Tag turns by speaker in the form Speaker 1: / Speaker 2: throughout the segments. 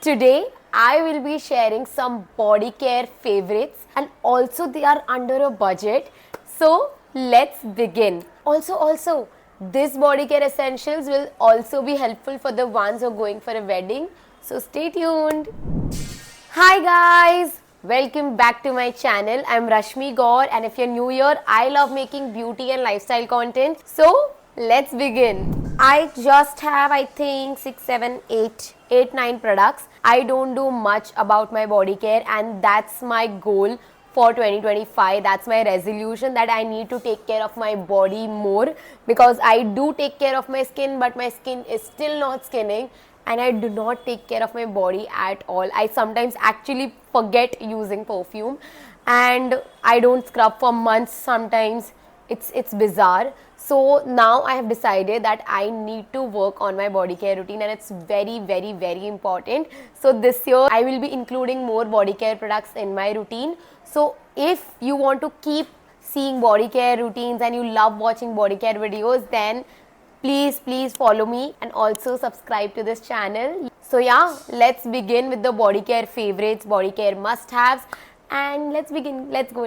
Speaker 1: Today, I will be sharing some body care favorites and also they are under a budget. So, let's begin. Also, this body care essentials will also be helpful for the ones who are going for a wedding. So, stay tuned. Hi guys! Welcome back to my channel. I'm Rashmi Gaur and if you're new here, I love making beauty and lifestyle content. So, let's begin. I just have I think 6, 7, 8, 9 products. I don't do much about my body care and that's my goal for 2025. That's my resolution that I need to take care of my body more because I do take care of my skin but my skin is still not skinning and I do not take care of my body at all. I sometimes actually forget using perfume and I don't scrub for months sometimes. It's bizarre. So now I have decided that I need to work on my body care routine and it's very important. So this year I will be including more body care products in my routine. So if you want to keep seeing body care routines and you love watching body care videos, then please follow me and also subscribe to this channel. So yeah, let's begin with the body care favorites, body care must-haves, and let's begin. Let's go.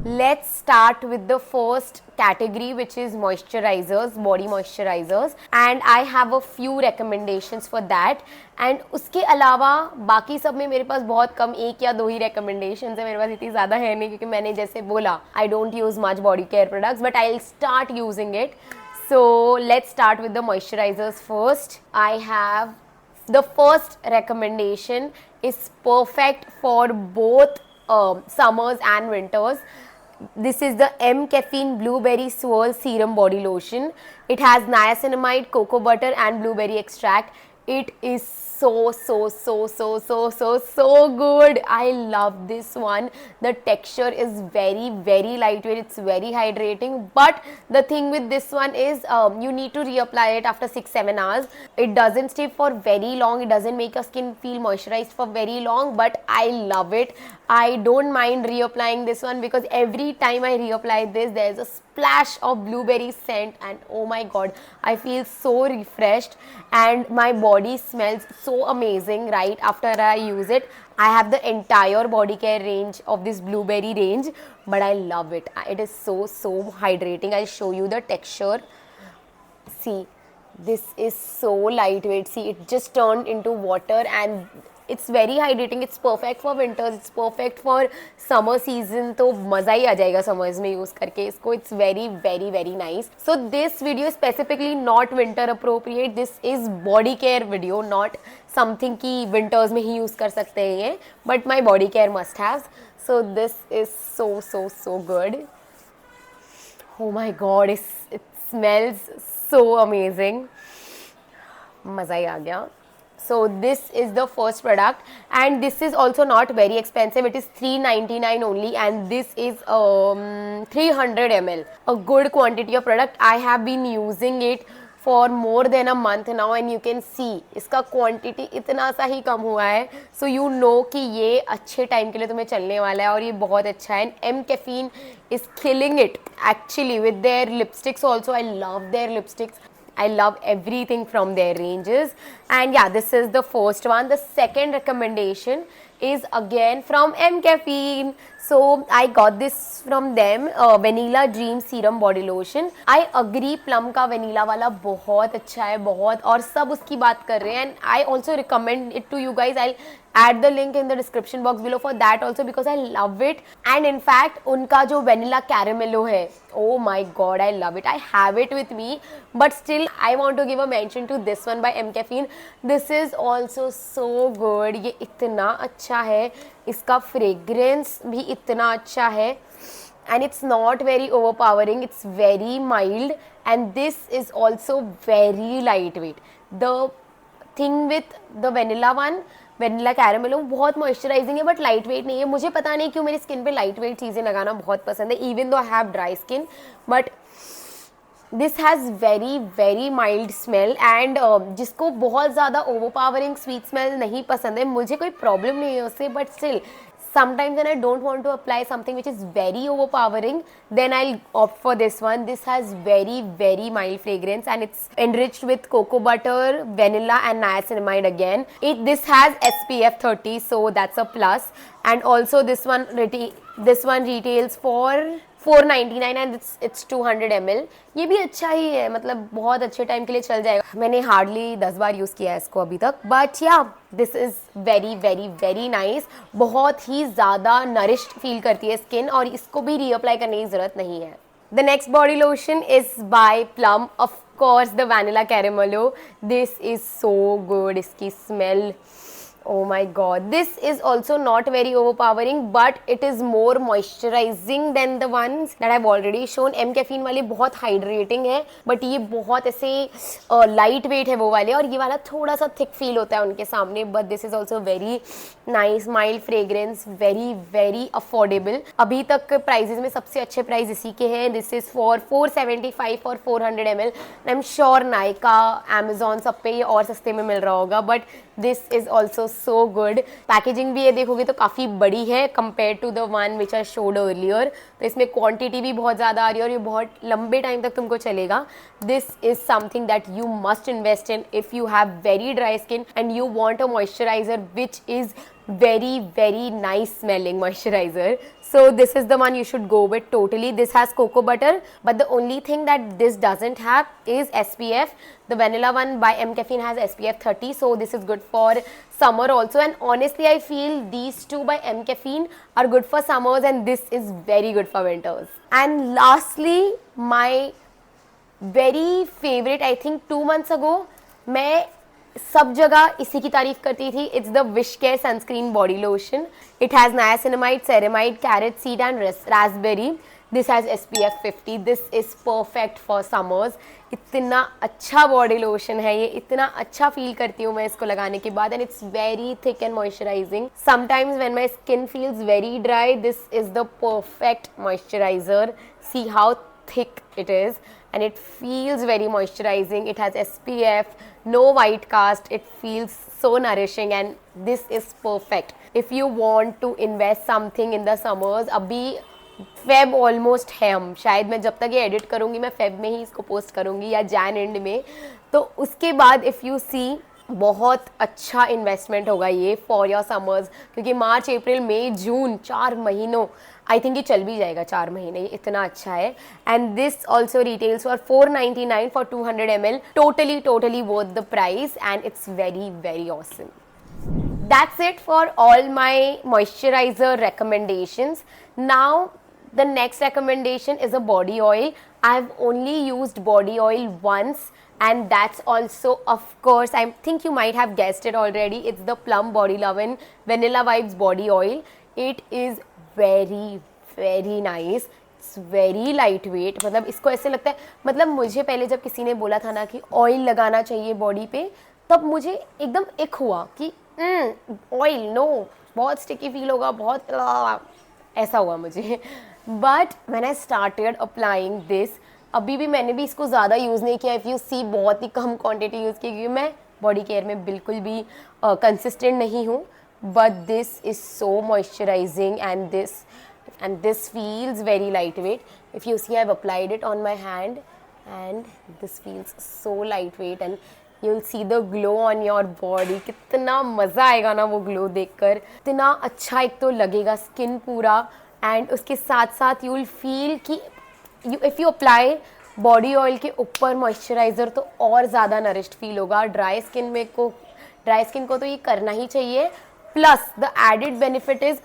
Speaker 1: Let's start with the first category, which is moisturizers, body moisturizers, and I have a few recommendations for that. And उसके अलावा बाकी सब में मेरे पास बहुत कम एक या दो ही recommendations है, मेरे पास इतनी ज़्यादा है नहीं क्योंकि मैंने जैसे बोला I don't use much body care products but I'll start using it. So let's start with the moisturizers first. I have the first recommendation is perfect for both summers and winters. This is the M Caffeine Blueberry Swirl Serum Body Lotion. It has niacinamide, cocoa butter and blueberry extract. It is so good. I love this one. The texture is very lightweight. It's very hydrating. But the thing with this one is you need to reapply it after 6-7 hours. It doesn't stay for very long. It doesn't make your skin feel moisturized for very long. But I love it. I don't mind reapplying this one because every time I reapply this, there's a splash of blueberry scent and oh my god, I feel so refreshed and my body smells so amazing right after I use it. I have the entire body care range of this blueberry range, but I love it. It is so hydrating. I'll show you the texture. See, this is so lightweight. See, it just turned into water and it's very hydrating. It's perfect for winters. It's perfect for summer season. तो मज़ा ही आ जाएगा summers में use करके इसको. It's very nice. So this video is specifically not winter appropriate. This is body care video, not something कि winters में ही use कर सकते हैं ये. But my body care must-haves. So this is so good. Oh my god, it smells so amazing. मज़ा ही आ गया. So this is the first product and this is also not very expensive. It is $3.99 only and this is 300 ml. A good quantity of product. I have been using it for more than a month now and you can see इसका quantity इतना सा ही कम हुआ है. So you know कि ये अच्छे time के लिए तुम्हें चलने वाला है और ये बहुत अच्छा है. And M Caffeine is killing it actually with their lipsticks also. I love their lipsticks. I love everything from their ranges. And yeah, this is the first one. The second recommendation is again from M Caffeine. So I got this from them, Vanilla Dream Serum Body Lotion. I agree, plum का vanilla वाला बहुत अच्छा है, बहुत, और सब उसकी बात कर रहे हैं. And I also recommend it to you guys. I'll add the link in the description box below for that also because I love it. And in fact, उनका जो vanilla caramello है, oh my god, I love it. I have it with me, but still I want to give a mention to this one by M Caffeine. This is also so good. ये इतना अच्छा है, इसका fragrance भी इतना अच्छा है. And it's not very overpowering, it's very mild and this is also very lightweight. The thing with the vanilla one, vanilla caramello, बहुत moisturizing है but lightweight नहीं है. मुझे पता नहीं क्यों मेरी skin पे lightweight चीज़ें लगाना बहुत पसंद है, even though I have dry skin, but this has very mild smell and जिसको बहुत ज़्यादा overpowering sweet smell नहीं पसंद है, मुझे कोई problem नहीं है उससे, but still sometimes when I don't want to apply something which is very overpowering, then I'll opt for this one. This has very mild fragrance and it's enriched with cocoa butter, vanilla and niacinamide again. This has SPF 30, so that's a plus. And also this one retails for 499 and it's 200 ml. ये भी अच्छा ही है, मतलब बहुत अच्छे time के लिए चल जाएगा. मैंने हार्डली 10 बार यूज़ किया है इसको अभी तक, बट या दिस इज़ वेरी नाइस. बहुत ही ज़्यादा नरिश्ड फील करती है स्किन और इसको भी रीअप्लाई करने की ज़रूरत नहीं है. The next body lotion is by Plum. Of course, the Vanilla Caramello. This is so good. इसकी smell, oh my god, this is also not very overpowering but it is more moisturizing than the ones that I've already shown. M caffeine वाले बहुत hydrating है but ये बहुत ऐसे light weight है वो वाले, और ये वाला थोड़ा सा thick feel होता है उनके सामने. But this is also very nice, mild fragrance, very affordable. अभी तक प्राइजेस में सबसे अच्छे प्राइस इसी के हैं. This is for 475 for 400 ml. I'm sure Nykaa, Amazon सब पे ये और सस्ते में मिल रहा होगा, but this is also so good. Packaging भी ये देखोगे तो काफ़ी बड़ी है compare to the one which I showed earlier. तो इसमें क्वांटिटी भी बहुत ज़्यादा आ रही है और ये बहुत लंबे टाइम तक तुमको चलेगा. This is something that you must invest in if you have very dry skin and you want a moisturiser which is very nice smelling moisturizer. So this is the one you should go with totally. This has cocoa butter, but the only thing that this doesn't have is SPF. The vanilla one by M Caffeine has SPF 30, so this is good for summer also. And honestly, I feel these two by M Caffeine are good for summers and this is very good for winters. And lastly, my very favorite, I think 2 months ago, मैं सब जगह इसी की तारीफ करती थी. It's the wish care sunscreen body lotion. It has niacinamide, ceramide, carrot seed and Raspberry. This has SPF 50. This is perfect for summers. इतना अच्छा बॉडी लोशन है ये, इतना अच्छा फील करती हूँ मैं इसको लगाने के बाद. And it's very thick and moisturising. Sometimes when my skin feels very dry, this is the perfect moisturiser. See how thick it is and it feels very moisturizing. It has SPF, no white cast. It feels so nourishing and this is perfect if you want to invest something in the summers. अभी Feb almost है, हम शायद मैं जब तक ये edit करूँगी मैं फेब में ही इसको पोस्ट करूँगी या जैन एंड में. तो उसके बाद इफ़ यू सी बहुत अच्छा इन्वेस्टमेंट होगा ये फॉर योर समर्स, क्योंकि मार्च, अप्रैल, मई, जून 4 महीनों आई थिंक ये चल भी जाएगा 4 महीने. ये इतना अच्छा है. And this also retails for 499 for 200 ml. Totally worth the price and it's very awesome. That's it for all my moisturizer recommendations. Now the next recommendation is a body oil. I've only used body oil once and that's also, of course, I think you might have guessed it already, it's the Plum Body Lovin' Vanilla Vibes Body Oil. It is very nice. It's very lightweight. मतलब इसको ऐसे लगता है, मतलब मुझे पहले जब किसी ने बोला था ना कि ऑयल लगाना चाहिए बॉडी पे, तब मुझे एकदम इक हुआ कि ऑयल नो, बहुत स्टिकी फील होगा, बहुत ऐसा हुआ मुझे. But when I started applying this, अभी भी मैंने भी इसको ज़्यादा यूज़ नहीं किया. इफ़ यू सी बहुत ही कम क्वांटिटी यूज़ की, क्योंकि मैं बॉडी केयर में बिल्कुल भी कंसिस्टेंट नहीं हूँ. But this is so moisturising and this feels very lightweight. If you see, I've applied it on my hand and this feels so lightweight and you'll see the glow on your body. कितना मज़ा आएगा ना वो glow देखकर. इतना अच्छा एक तो लगेगा स्किन पूरा, एंड उसके साथ साथ you'll feel कि if you apply body oil के ऊपर मॉइस्चराइज़र तो और ज़्यादा नरिश्ड फील होगा. ड्राई स्किन को तो ये करना ही चाहिए. Plus the added benefit is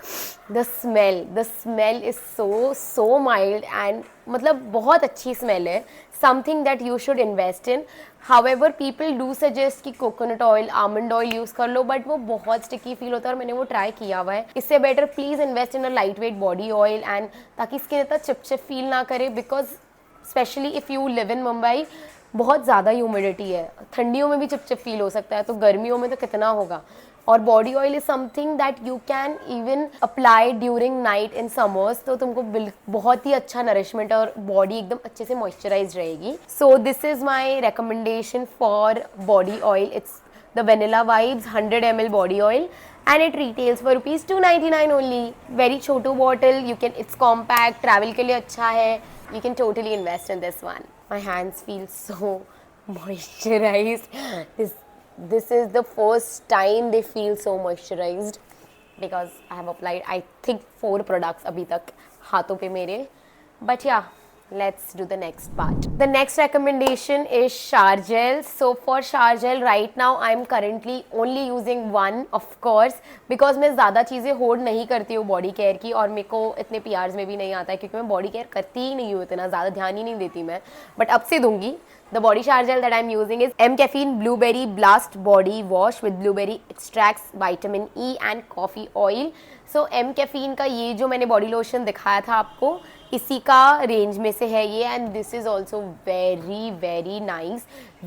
Speaker 1: the smell. The smell is so mild and मतलब बहुत अच्छी smell है. Something that you should invest in. However, people do suggest कि coconut oil, almond oil use कर लो, but वो बहुत sticky feel होता है और मैंने वो try किया हुआ है. इससे better please invest in a lightweight body oil and ताकि skin इतना चिपचिप feel ना करे, because especially if you live in Mumbai, बहुत ज़्यादा ह्यूमिडिटी है. ठंडियों में भी चिपचिप फील हो सकता है, तो गर्मियों में तो कितना होगा. और body oil is something that you can even apply during night in summers, तो तुमको बहुत ही अच्छा नरिशमेंट और बॉडी एकदम अच्छे से मॉइस्चराइज रहेगी. So this is my recommendation for body oil. It's the vanilla vibes 100 ml body oil and it retails for rupees 299 only. Very Chhotu bottle, you can, it's compact, travel के लिए अच्छा है, you can totally invest in this one. My hands feel so moisturized. This is the first time they feel so moisturized because I have applied I think 4 products अभी तक हाथों पे मेरे. But yeah, let's do the next part. The next recommendation is shower gel. So for shower gel right now I'm currently only using one, of course, because मैं ज़्यादा चीज़ें hold नहीं करती हूँ बॉडी केयर की, और मेरे को इतने PRs में भी नहीं आता है क्योंकि मैं बॉडी केयर करती ही नहीं हूँ, इतना ज़्यादा ध्यान ही नहीं देती मैं, बट अब से दूंगी. The body shower gel that I'm using is M Caffeine Blueberry Blast Body Wash with blueberry extracts, vitamin E and coffee oil. So M Caffeine का ये जो मैंने बॉडी लोशन दिखाया था आपको, इसी का रेंज में से है ये, and this is also very very nice,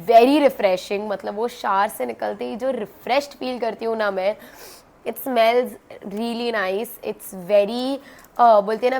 Speaker 1: very refreshing. मतलब वो शावर से निकलते ही जो रिफ्रेश्ड फील करती हूँ ना मैं, it smells really nice. It's very बोलते हैं ना,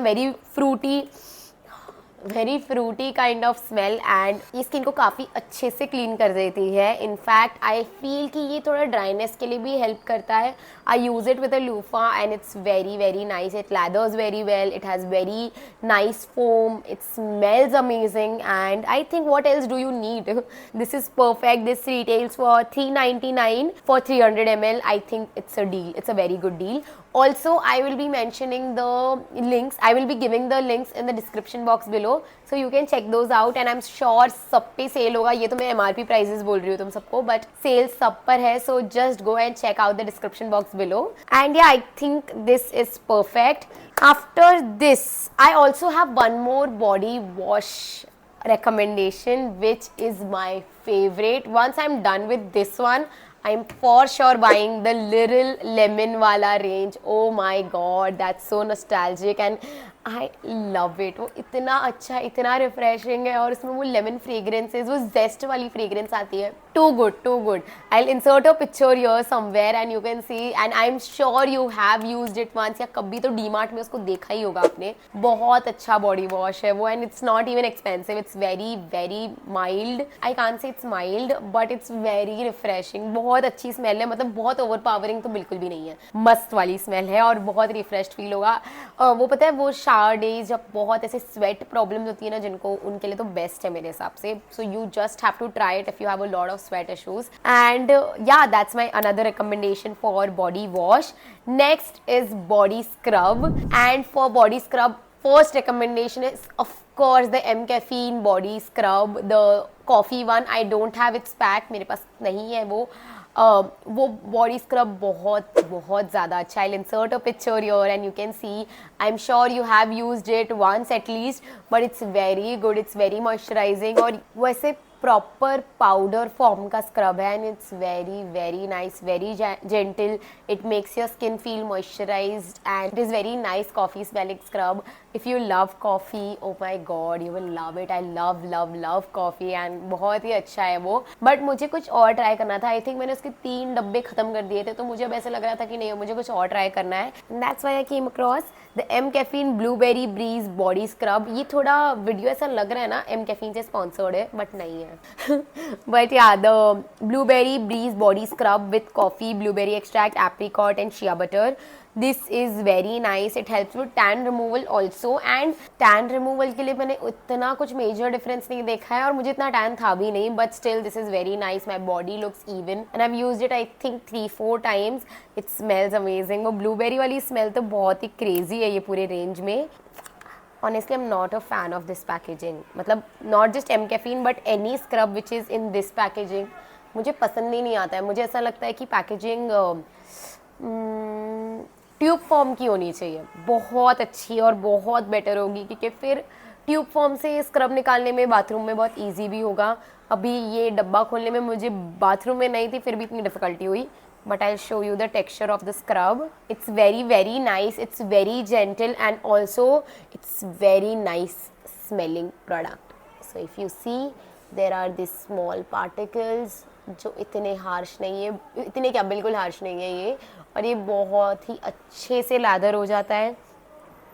Speaker 1: very Frooti kind of smell, and ये स्किन को काफ़ी अच्छे से क्लीन कर देती है. इनफैक्ट आई फील कि ये थोड़ा ड्राइनेस के लिए भी हेल्प करता है. I use it with a loofah and it's very very nice. It lathers very well, it has very nice foam, it smells amazing, and I think what else do you need. This is perfect. This retails for 399 for 300 ml. I think it's a deal. It's a very good deal. Also, I will be mentioning the links. I will be giving the links in the description box below, so you can check those out. And I'm sure सब पे cell होगा. ये तो मैं MRP prices बोल रही हूँ तुम सबको, but sale सब पर है. So just go and check out the description box below. And yeah, I think this is perfect. After this, I also have one more body wash recommendation, which is my favorite. Once I'm done with this one, I'm for sure buying the Little Lemon wala range. Oh my god, that's so nostalgic and I love it. वो इतना अच्छा, इतना refreshing है, और उसमें वो lemon fragrances, वो जेस्ट वाली फ्रेग्रेंस आती है. Too good, too good. I will insert a picture here somewhere and you can see, and I am sure you have used it once, या कभी तो डीमार्ट में उसको देखा ही होगा आपने. बहुत अच्छा बॉडी वॉश है वो, and it's not even expensive. It's very very mild. I can't say it's mild, but it's very refreshing. बहुत अच्छी स्मेल है, मतलब बहुत ओवर पावरिंग तो बिल्कुल भी नहीं है. मस्त वाली स्मेल है और बहुत रिफ्रेश्ड फील होगा. वो पता है, वो शावर डेज जब बहुत ऐसे स्वेट प्रॉब्लम होती है ना जिनको, उनके लिए तो बेस्ट है मेरे हिसाब से. So you just have to try it if you have a lot of sweat issues. And yeah, that's my another recommendation for body wash. Next is body scrub, and for body scrub, first recommendation is of course the M Caffeine body scrub, the coffee one. I don't have its pack, मेरे पास नहीं है वो. वो body scrub बहुत बहुत ज़्यादा अच्छा. I insert a picture here and you can see. I am sure you have used it once at least, but it's very good. It's very moisturizing, और वैसे प्रॉपर पाउडर फॉर्म का स्क्रब है, and it's very very nice, very gentle. It makes your skin feel moisturized, and it is very nice coffee smelling scrub. If you love coffee, oh my god, you will love it. I love love love coffee, and बहुत ही अच्छा है वो. But मुझे कुछ और try करना था. I think मैंने उसके 3 डब्बे ख़त्म कर दिए थे, तो मुझे अब ऐसा लग रहा था कि नहीं, मुझे कुछ और ट्राई करना है. That's why I came across the M Caffeine Blueberry Breeze body scrub. ये थोड़ा वीडियो ऐसा लग रहा है ना M Caffeine से स्पॉन्सर्ड है, बट नहीं है. But yeah, the blueberry breeze body scrub with coffee, blueberry extract, apricot and shea butter. This is very nice. It helps with tan removal also, and tan removal के लिए मैंने इतना कुछ major difference नहीं देखा है, और मुझे इतना टैन था भी नहीं, but still this is very nice. My body looks even, and I have used it I think 3-4 times. It smells amazing. वो ब्लूबेरी वाली स्मेल तो बहुत ही क्रेजी है ये पूरे रेंज में. Honestly, I'm not a fan of this packaging. मतलब not just M Caffeine but any scrub which is in this packaging मुझे पसंद ही नहीं आता है. मुझे ऐसा लगता है कि पैकेजिंग ट्यूब फॉर्म की होनी चाहिए. बहुत अच्छी और बहुत बेटर होगी, क्योंकि फिर ट्यूब फॉर्म से स्क्रब निकालने में बाथरूम में बहुत ईजी भी होगा. अभी ये डब्बा खोलने में मुझे बाथरूम में नहीं थी, फिर भी इतनी डिफ़िकल्टी हुई. But I'll show you the texture of the scrub. It's very very nice. It's very gentle, and also it's very nice smelling product. So if you see, there are these small particles जो इतने harsh नहीं है, इतने क्या, बिल्कुल harsh नहीं है ये, और ये बहुत ही अच्छे से लैदर हो जाता है,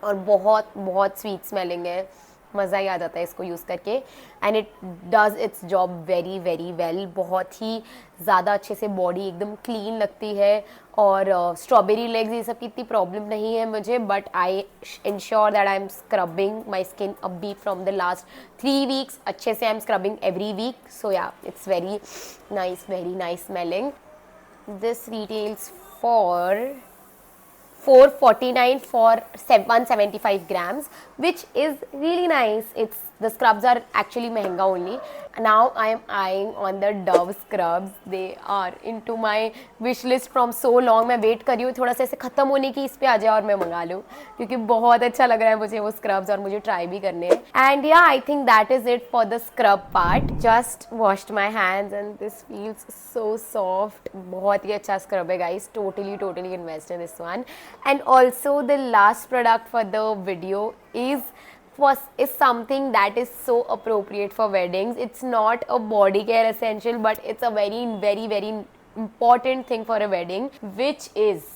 Speaker 1: और बहुत बहुत स्वीट स्मेलिंग है. मज़ा ही आ जाता है इसको यूज़ करके and it does it's job very very well. बहुत ही ज़्यादा अच्छे से बॉडी एकदम क्लीन लगती है और स्ट्रॉबेरी लेग्स ये सब की इतनी प्रॉब्लम नहीं है मुझे, but I ensure that I am scrubbing my skin अभी फ्रॉम द लास्ट 3 weeks अच्छे से। I am scrubbing every week, so yeah it's very nice smelling. This retails for 449 for 175 grams, which is really nice. It's the scrubs are actually mehenga only. Now I am eyeing on the Dove scrubs. They are into my wish list from so long. मैं wait कर रही हूँ थोड़ा सा ऐसे ख़त्म होने की इस पे आ जाए और मैं मंगा लूँ, क्योंकि बहुत अच्छा लग रहा है मुझे वो स्क्रब्स और मुझे ट्राई भी करने हैं। एंड या I think that is it for the scrub part. Just washed my hands and this feels so soft. बहुत ही अच्छा स्क्रब है guys, totally invest in this one. And also the last product for the video is something that is so appropriate for weddings. It's not a body care essential, but it's a very important thing for a wedding, which is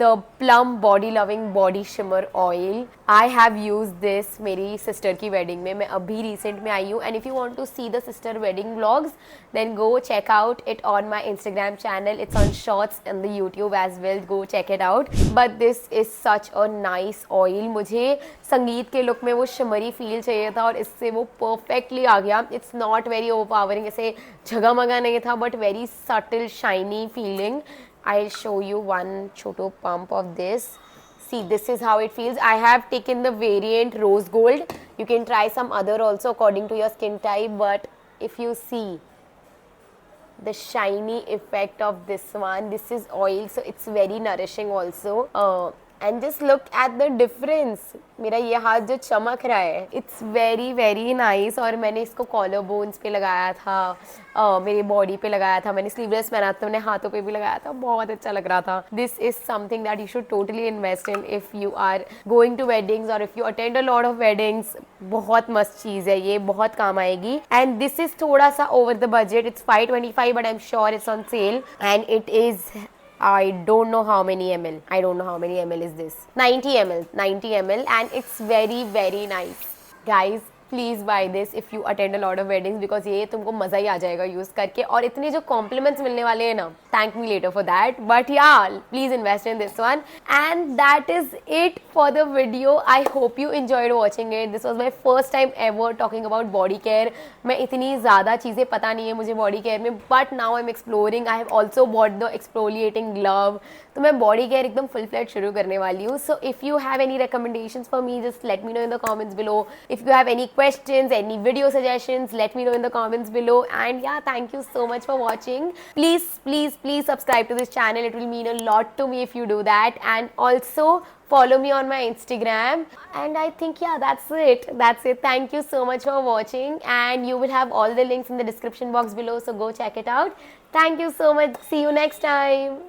Speaker 1: the Plum Body Loving Body Shimmer Oil. I have used this मेरी sister की wedding में, मैं अभी recent में आई हूँ। And if you want to see the sister wedding vlogs, then go check out it on my Instagram channel. It's on shorts and the YouTube as well. Go check it out. But this is such a nice oil. मुझे संगीत के look में वो shimmery feel चाहिए था और इससे वो perfectly आ गया. It's not very overpowering, ऐसे झगा-मगा नहीं था, but very subtle shiny feeling. I'll show you one choto pump of this. See, this is how it feels. I have taken the variant rose gold. You can try some other also according to your skin type, but if you see the shiny effect of this one, this is oil, so it's very nourishing also. And just look at the difference. मेरा ये हाथ जो चमक रहा है, it's very nice. और मैंने इसको कॉलर बोन्स पे लगाया था, मेरी बॉडी पे लगाया था, मैंने स्लीवलेस पहना था, मैंने हाथों पे भी लगाया था, बहुत अच्छा लग रहा था। This is something that you should totally invest in if you are going to weddings or if you attend a lot of weddings. बहुत must चीज़ है ये, बहुत काम आएगी। And this is थोड़ा सा over the budget. It's 525, but I'm sure it's on sale. And it is, I don't know how many ml. I don't know how many ml is this. 90 ml. 90 ml, and it's very nice. Guys, please buy this if you attend a lot of weddings, because ये तुमको मज़ा ही आ जाएगा use करके। और इतने जो compliments मिलने वाले हैं ना, thank me later for that, but yeah please invest in this one. And that is it for the video. I hope you enjoyed watching it. This was my first time ever talking about body care. मैं इतनी ज़्यादा चीज़ें पता नहीं है मुझे body care में, but now I am exploring. I have also bought the exfoliating glove. तो मैं बॉडी केयर एकदम फुल फ्लैट शुरू करने वाली हूँ। So if you have any recommendations for me, just let me know in the comments below. If you have any questions, any video suggestions, let me know in the comments below. And yeah, thank you so much for watching. Please subscribe to this channel. It will mean a lot to me if you do that. And also follow me on my Instagram. And I think yeah, that's it. Thank you so much for watching, and you will have all the links in the description box below, so go check it out. Thank you so much. See you next time.